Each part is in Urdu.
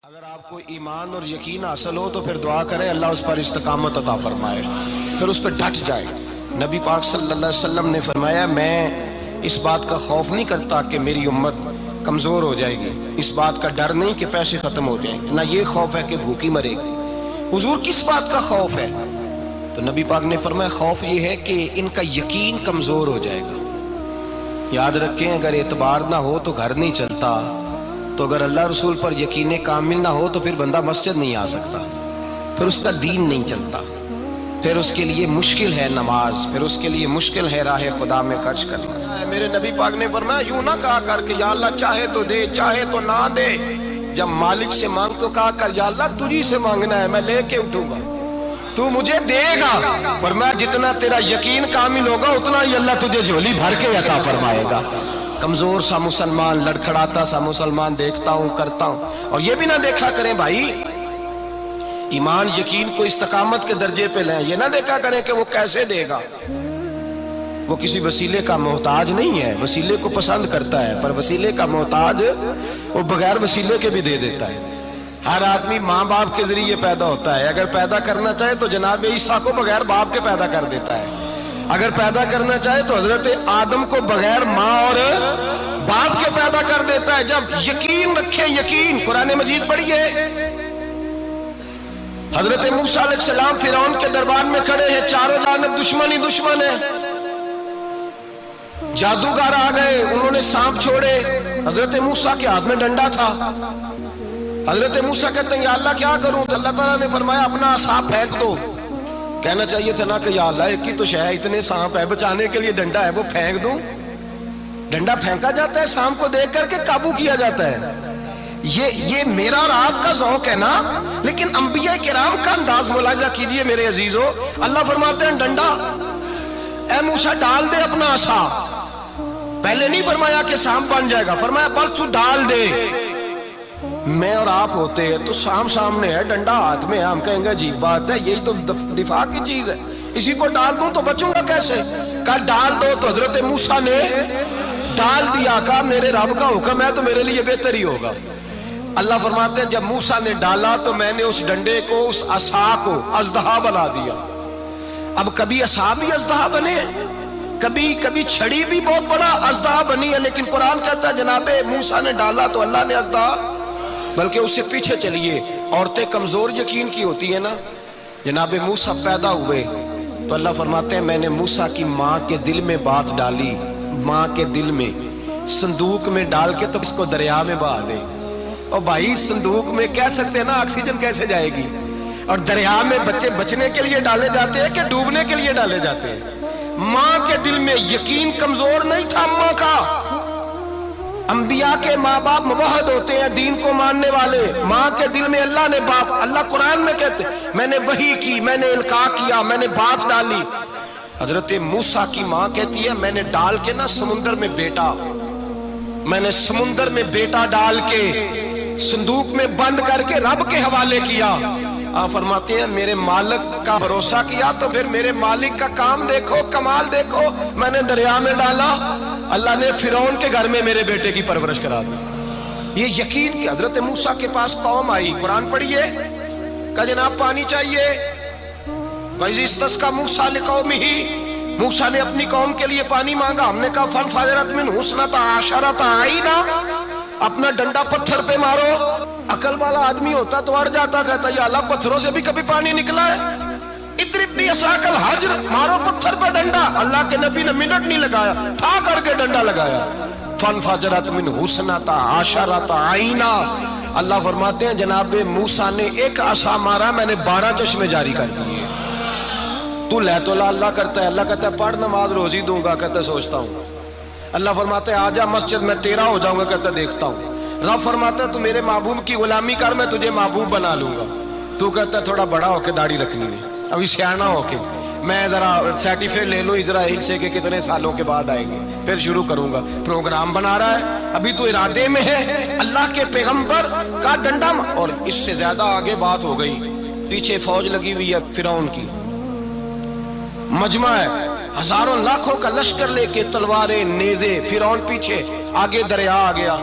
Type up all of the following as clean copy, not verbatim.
اگر آپ کو ایمان اور یقین حاصل ہو تو پھر دعا کریں اللہ اس پر استقامت عطا فرمائے، پھر اس پہ ڈٹ جائے۔ نبی پاک صلی اللہ علیہ وسلم نے فرمایا میں اس بات کا خوف نہیں کرتا کہ میری امت کمزور ہو جائے گی، اس بات کا ڈر نہیں کہ پیسے ختم ہو جائیں گے، نہ یہ خوف ہے کہ بھوکی مرے گی۔ حضور کس بات کا خوف ہے؟ تو نبی پاک نے فرمایا خوف یہ ہے کہ ان کا یقین کمزور ہو جائے گا۔ یاد رکھیں اگر اعتبار نہ ہو تو گھر نہیں چلتا، تو اگر اللہ رسول پر یقین کامل نہ ہو تو پھر بندہ مسجد نہیں آ سکتا، پھر اس کا دین نہیں چلتا، پھر اس کے لیے مشکل ہے نماز، پھر اس کے لیے مشکل ہے راہ خدا میں خرچ کرنا۔ میرے نبی پاک نے فرمایا یوں نہ کہا کر کہ یا اللہ چاہے تو دے چاہے تو نہ دے، جب مالک سے مانگ تو کہا کر یا اللہ تجھی سے مانگنا ہے، میں لے کے اٹھوں گا، تو مجھے دے گا۔ فرمایا جتنا تیرا یقین کامل ہوگا اتنا ہی اللہ تجھے جھولی بھر کے عطا فرمائے گا۔ کمزور سا مسلمان، لڑکھڑاتا سا مسلمان دیکھتا ہوں کرتا ہوں، اور یہ بھی نہ دیکھا کریں بھائی ایمان یقین کو استقامت کے درجے پہ لیں، یہ نہ دیکھا کریں کہ وہ کیسے دے گا، وہ کسی وسیلے کا محتاج نہیں ہے، وسیلے کو پسند کرتا ہے، پر وسیلے کا محتاج وہ بغیر وسیلے کے بھی دے دیتا ہے۔ ہر آدمی ماں باپ کے ذریعے پیدا ہوتا ہے، اگر پیدا کرنا چاہے تو جناب عیسیٰ کو بغیر باپ کے پیدا کر دیتا ہے، اگر پیدا کرنا چاہے تو حضرت آدم کو بغیر ماں اور باپ کے پیدا کر دیتا ہے۔ جب یقین رکھیں، یقین قرآن مجید پڑھیے، حضرت موسیٰ علیہ السلام فرعون کے دربار میں کھڑے ہیں، چاروں جانب دشمن ہی دشمن ہے، جادوگر آ گئے، انہوں نے سانپ چھوڑے، حضرت موسیٰ کے ہاتھ میں ڈنڈا تھا، حضرت موسیٰ کہتے ہیں یا اللہ کیا کروں؟ تو اللہ تعالیٰ نے فرمایا اپنا عصا پھینک دو۔ کہنا چاہیے تھا نا کہ یا اللہ ایک ہی تو شے ہے، اتنے سانپ ہے، بچانے کے لیے ڈنڈا ہے وہ پھینک دوں؟ ڈنڈا پھینکا جاتا ہے، سانپ کو دیکھ کر کے قابو کیا جاتا ہے۔ یہ میرا اور آپ کا ذوق ہے نا، لیکن انبیاء کرام کا انداز ملاحظہ کیجئے میرے عزیزو۔ اللہ فرماتے ہیں ڈنڈا اے موسیٰ ڈال دے اپنا عصا، پہلے نہیں فرمایا کہ سانپ بن جائے گا، فرمایا بس تو ڈال دے۔ میں اور آپ ہوتے ہیں تو سانپ سامنے ہے، ڈنڈا ہاتھ میں ہے، ہم کہیں گے عجیب بات ہے، یہی تو دفاع کی چیز ہے، اسی کو ڈال دوں تو بچوں گا کیسے؟ کہا ڈال دو، تو حضرت موسیٰ نے ڈال دیا، کہا میرے رب کا حکم ہے تو میرے لیے بہتر ہی ہوگا۔ اللہ فرماتے ہیں جب موسیٰ نے ڈالا تو میں نے اس ڈنڈے کو، اس عصا کو اژدہا بنا دیا۔ اب کبھی عصا بھی اژدہا بنے، کبھی چھڑی بھی بہت بڑا اژدہا بنی ہے، لیکن قرآن کہتا ہے جناب موسیٰ نے ڈالا تو اللہ نے اژدہا، بلکہ اس سے پیچھے چلیے، عورتیں کمزور یقین کی ہوتی ہیں نا، جناب موسیٰ پیدا ہوئے تو اللہ فرماتے ہیں میں نے موسیٰ کی ماں کے دل میں بات ڈالی، ماں کے دل میں، صندوق میں ڈال کے تو اس کو دریا میں بہا دے۔ اور بھائی صندوق میں کہہ سکتے ہیں نا آکسیجن کیسے جائے گی، اور دریا میں بچے بچنے کے لیے ڈالے جاتے ہیں کہ ڈوبنے کے لیے ڈالے جاتے ہیں؟ ماں کے دل میں یقین کمزور نہیں تھا ماں کا۔ انبیاء کے ماں باپ موحد ہوتے ہیں، دین کو ماننے والے، ماں کے دل میں اللہ نے باپ، اللہ قرآن میں کہتے میں نے وحی کی، میں نے القاء کیا، میں نے بات ڈالی۔ حضرت موسیٰ کی ماں کہتی ہے میں نے ڈال کے نا سمندر میں بیٹا، میں نے سمندر میں بیٹا ڈال کے صندوق میں بند کر کے رب کے حوالے کیا۔ آپ فرماتے ہیں میرے مالک کا بھروسہ کیا تو پھر میرے مالک کا کام دیکھو، کمال دیکھو، میں نے دریا میں ڈالا، اللہ نے فرعون کے گھر میں میرے بیٹے کی پرورش کرا دی۔ یہ یقین کہ حضرت موسیٰ کے پاس قوم آئی، قرآن پڑھیے، کہ جناب پانی چاہیے، وَإِذِ اسْتَسْقَىٰ مُوسَىٰ لِقَوْمِهِ، موسیٰ نے اپنی قوم کے لیے پانی مانگا، ہم نے کہا فَانْفَجَرَتْ مِنْهُ اثْنَتَا عَشَرَةَ عَيْنًا، اپنا ڈنڈا پتھر پہ مارو۔ عقل والا آدمی ہوتا تو اڑ جاتا، کہتا یا اللہ پتھروں سے بھی کبھی پانی نکلا ہے؟ اضرب بعصاک الحجر، مارو پتھر پہ ڈنڈا۔ اللہ کے نبی نے منٹ نہیں لگایا، ٹھا کر کے ڈنڈا لگایا، فانفجرت منہ اثنتا عشرۃ عینا۔ اللہ فرماتے ہیں جناب موسیٰ نے ایک عصا مارا، میں نے 12 چشمے جاری کر دیے۔ تو لے تو اللہ کرتا ہے، اللہ کہتا ہے پڑھ نماز روزی دوں گا، کہتا ہے سوچتا ہوں۔ اللہ فرماتا ہے آجا مسجد میں تیرا ہو جاؤں گا، کہتا ہے دیکھتا ہوں۔ رب فرماتا ہے تو میرے محبوب کی غلامی کر، میں تجھے محبوب بنا لوں گا۔ تو کہتا ہے تھوڑا بڑا ہو کے داڑھی رکھنی نہیں، ابھی سیانا ہو کے میں ذرا سرٹیفکیٹ لے لوں اسرائیل سے کہ کتنے سالوں کے بعد آئیں گے، پھر شروع کروں گا۔ پروگرام بنا رہا ہے، ابھی تو ارادے میں ہے۔ اللہ کے پیغمبر کا ڈنڈا، اور اس سے زیادہ آگے بات ہو گئی، پیچھے فوج لگی ہوئی ہے فرعون کی، مجمع ہے، ہزاروں لاکھوں کا لشکر لے کے، تلواریں نیزے، فرعون پیچھے، آگے دریا آ گیا۔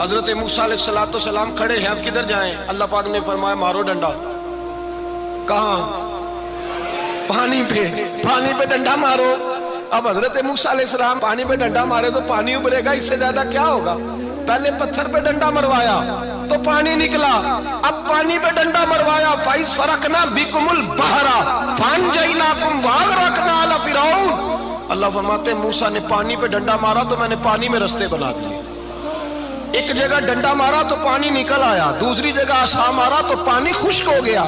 حضرت موسیٰ علیہ السلام کھڑے ہیں، اب کدھر جائیں؟ اللہ پاک نے فرمایا مارو ڈنڈا۔ کہاں؟ پانی پہ ڈنڈا مارو۔ اب حضرت موسیٰ علیہ السلام پانی پہ ڈنڈا مارے تو پانی ابھرے گا، اس سے زیادہ کیا ہوگا؟ پہلے پتھر پہ ڈنڈا مروایا تو پانی نکلا، اب پانی پہ ڈنڈا مروایا فَإِذْ فَرَقْنَا بِكُمُ الْبَحْرَ فَأَنْجَيْنَاكُمْ وَأَغْرَقْنَا آلَ فِرْعَوْنَ۔ اللہ فرماتے ہیں موسیٰ نے پانی پہ ڈنڈا مارا تو میں نے پانی میں رستے بنا دیے۔ ایک جگہ ڈنڈا مارا تو پانی نکل آیا، دوسری جگہ عصا مارا تو پانی خشک ہو گیا،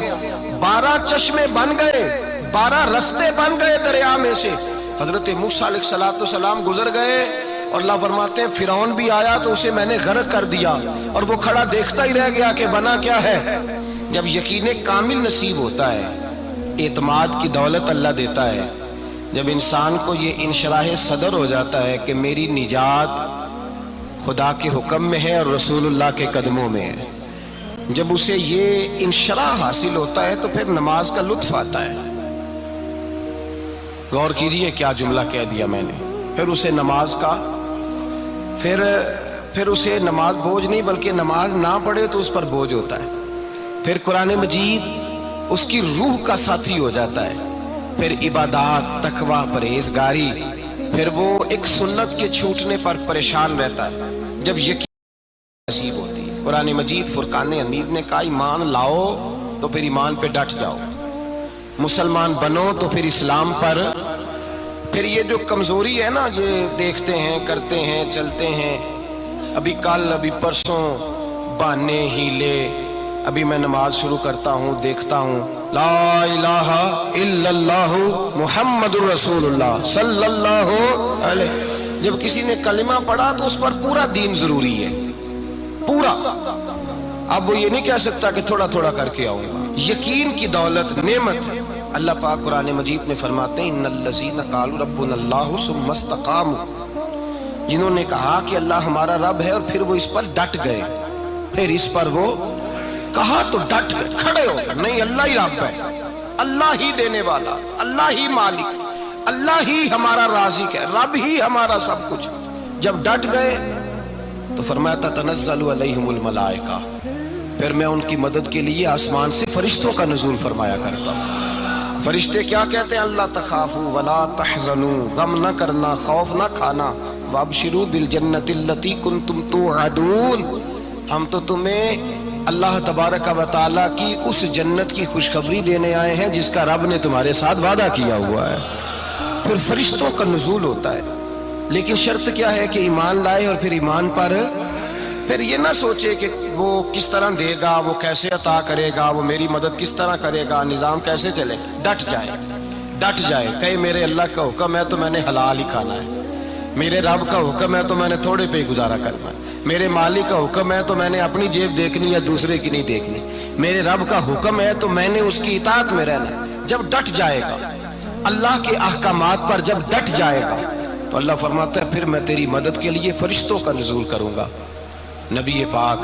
12 چشمے بن گئے، 12 رستے بن گئے دریا میں سے۔ حضرت موسیٰ علیہ السلام گزر گئے اور اللہ فرماتے ہیں فرعون بھی آیا تو اسے میں نے غرق کر دیا، اور وہ کھڑا دیکھتا ہی رہ گیا کہ بنا کیا ہے۔ جب یقین کامل نصیب ہوتا ہے، اعتماد کی دولت اللہ دیتا ہے، جب انسان کو یہ انشراح صدر ہو جاتا ہے کہ میری نجات خدا کے حکم میں ہے اور رسول اللہ کے قدموں میں ہے، جب اسے یہ انشراح حاصل ہوتا ہے تو پھر نماز کا لطف آتا ہے۔ غور کیجئے کیا جملہ کہہ دیا میں نے، پھر اسے نماز کا پھر اسے نماز بوجھ نہیں بلکہ نماز نہ پڑھے تو اس پر بوجھ ہوتا ہے، پھر قرآن مجید اس کی روح کا ساتھی ہو جاتا ہے، پھر عبادات، تقوی، پرہیزگاری، پھر وہ ایک سنت کے چھوٹنے پر پریشان رہتا ہے جب یقین نصیب ہوتی ہے۔ قرآن مجید فرقان حمید نے کہا ایمان لاؤ تو پھر ایمان پہ ڈٹ جاؤ، مسلمان بنو تو پھر اسلام پر۔ پھر یہ جو کمزوری ہے نا، یہ دیکھتے ہیں، کرتے ہیں، چلتے ہیں، ابھی کل ابھی پرسوں بہانے ہیلے، ابھی میں نماز شروع کرتا ہوں دیکھتا ہوں لا الہ الا اللہ محمد الرسول اللہ صلی اللہ علیہ۔ جب کسی نے کلمہ پڑھا تو اس پر پورا دین ضروری ہے، پورا۔ اب وہ یہ نہیں کہہ سکتا کہ تھوڑا تھوڑا کر کے آؤں گا۔ یقین کی دولت نعمت ہے۔ اللہ پاک قرآن مجید میں فرماتے ہیں ان الذین قالوا ربنا اللہ ثم استقاموا، جنہوں نے کہا کہ اللہ ہمارا رب ہے اور پھر وہ اس پر ڈٹ گئے، پھر اس پر وہ کہا تو ڈٹ گئے، کھڑے ہو گئے، نہیں اللہ ہی رب ہے، اللہ ہی دینے والا، اللہ ہی مالک، اللہ ہی ہمارا رازق ہے، رب ہی ہمارا سب کچھ۔ جب ڈٹ گئے تو فرمایا تتنزل علیہم الملائکہ، پھر میں ان کی مدد کے لیے آسمان سے فرشتوں کا نزول فرمایا کرتا ہوں۔ فرشتے کیا کہتے ہیں؟ اللہ تخافوا ولا تحزنوا، غم نہ کرنا، خوف نہ کھانا، وابشروا بالجنۃ التی کنتم توعدون، ہم تو تمہیں اللہ تبارک و تعالیٰ کی اس جنت کی خوشخبری دینے آئے ہیں جس کا رب نے تمہارے ساتھ وعدہ کیا ہوا ہے۔ پھر فرشتوں کا نزول ہوتا ہے، لیکن شرط کیا ہے کہ ایمان لائے، اور پھر ایمان پر پھر یہ نہ سوچے کہ وہ کس طرح دے گا، وہ کیسے عطا کرے گا، وہ میری مدد کس طرح کرے گا، نظام کیسے چلے، ڈٹ جائے، کہے میرے اللہ کا حکم ہے تو میں نے حلال ہی کھانا ہے، میرے رب کا حکم ہے تو میں نے تھوڑے پہ ہی گزارا کرنا ہے، میرے مالک کا حکم ہے تو میں نے اپنی جیب دیکھنی یا دوسرے کی نہیں دیکھنی، میرے رب کا حکم ہے تو میں نے اس کی اطاعت میں رہنا۔ جب ڈٹ جائے گا اللہ کے احکامات پر، جب ڈٹ جائے گا تو اللہ فرماتا ہے پھر میں تیری مدد کے لیے فرشتوں کا نزول کروں گا۔ نبی پاک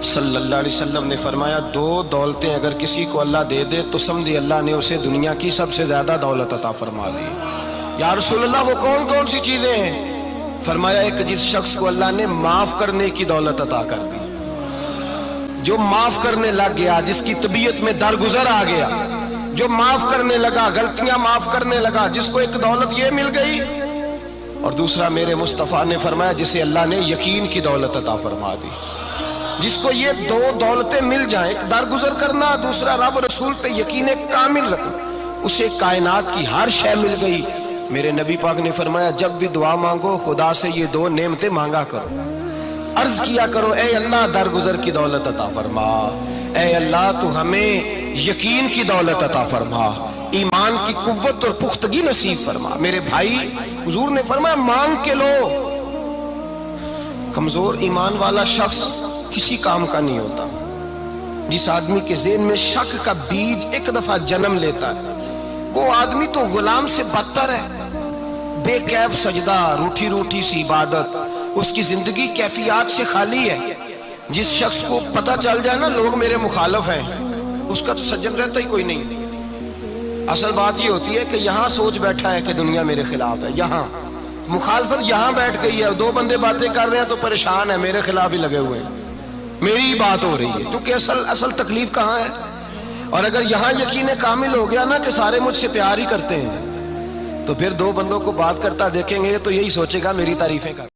صلی اللہ علیہ وسلم نے فرمایا 2 دولتیں اگر کسی کو اللہ دے دے تو سمجھے اللہ نے اسے دنیا کی سب سے زیادہ دولت عطا فرما دی۔ یا رسول اللہ وہ کون کون سی چیزیں ہیں؟ فرمایا ایک جس شخص کو اللہ نے معاف کرنے کی دولت عطا کر دی، جو معاف کرنے لگ گیا، جس کی طبیعت میں درگزر آ گیا، جو معاف کرنے لگا، غلطیاں معاف کرنے لگا، جس کو ایک دولت یہ مل گئی۔ اور دوسرا میرے مصطفیٰ نے فرمایا جسے اللہ نے یقین کی دولت عطا فرما دی، جس کو یہ 2 دولتیں مل جائیں، ایک درگزر کرنا، دوسرا رب رسول پہ یقین کامل رکھنا، اسے کائنات کی ہر شے مل گئی۔ میرے نبی پاک نے فرمایا جب بھی دعا مانگو خدا سے یہ 2 نعمتیں مانگا کرو، عرض کیا کرو اے اللہ درگزر کی دولت عطا فرما، اے اللہ تو ہمیں یقین کی دولت عطا فرما، ایمان کی قوت اور پختگی نصیب فرما۔ میرے بھائی حضور نے فرمایا مانگ کے لو۔ کمزور ایمان والا شخص کسی کام کا نہیں ہوتا۔ جس آدمی کے ذہن میں شک کا بیج ایک دفعہ جنم لیتا ہے وہ آدمی تو غلام سے بدتر ہے، بے کیف سجدہ، روٹھی روٹھی سی عبادت، اس کی زندگی کیفیات سے خالی ہے۔ جس شخص کو پتہ چل جائے نا لوگ میرے مخالف ہیں، اس کا تو سجن رہتا ہی کوئی نہیں۔ اصل بات یہ ہوتی ہے کہ یہاں سوچ بیٹھا ہے کہ دنیا میرے خلاف ہے، یہاں مخالفت یہاں بیٹھ گئی ہے، دو بندے باتیں کر رہے ہیں تو پریشان ہے، میرے خلاف ہی لگے ہوئے ہیں، میری ہی بات ہو رہی ہے، کیونکہ اصل تکلیف کہاں ہے؟ اور اگر یہاں یقین کامل ہو گیا نا کہ سارے مجھ سے پیار ہی کرتے ہیں، تو پھر دو بندوں کو بات کرتا دیکھیں گے تو یہی سوچے گا میری تعریفیں کر